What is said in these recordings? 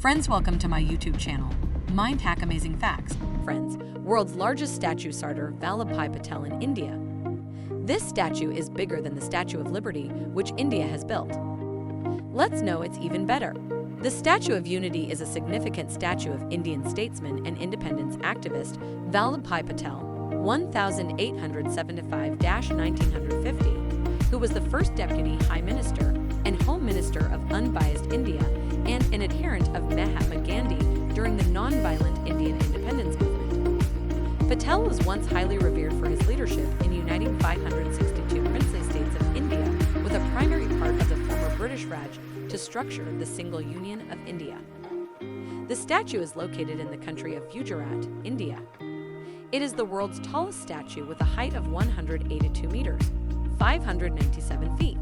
Friends, welcome to my YouTube channel, Mind Hack Amazing Facts. Friends, world's largest statue, Sardar Vallabhbhai Patel in India. This statue is bigger than the Statue of Liberty, which India has built. Let's know it's even better. The Statue of Unity is a significant statue of Indian statesman and independence activist Vallabhbhai Patel, 1875–1950, who was the first Deputy High Minister and Home Minister of unbiased India and an adherent of Mahatma Gandhi during the nonviolent Indian independence movement. Patel was once highly revered for his leadership in uniting 562 princely states of India with a primary part of the former British Raj to structure the single Union of India. The statue is located in the country of Gujarat, India. It is the world's tallest statue with a height of 182 meters, 597 feet.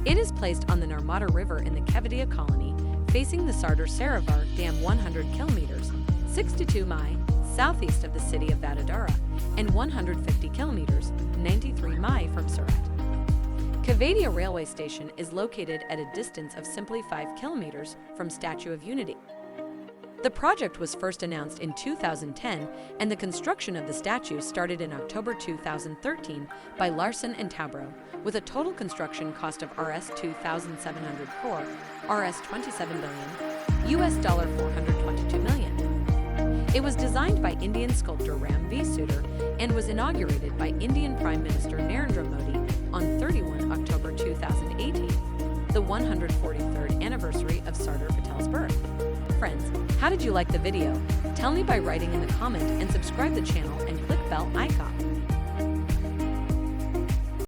It is placed on the Narmada River in the Kevadia colony, facing the Sardar Sarovar Dam 100 kilometers, 62 mi, southeast of the city of Vadodara, and 150 kilometers, 93 mi from Surat. Kevadia railway station is located at a distance of simply 5 kilometers from Statue of Unity. The project was first announced in 2010, and the construction of the statue started in October 2013 by Larsen & Toubro, with a total construction cost of Rs 2,700 crore, Rs 27 billion, US $422 million. It was designed by Indian sculptor Ram V. Sudhir and was inaugurated by Indian Prime Minister Narendra Modi on 31 October 2018, the 143rd anniversary of Sardar Patel's birth. Friends, how did you like the video? Tell me by writing in the comment and subscribe the channel and click bell icon.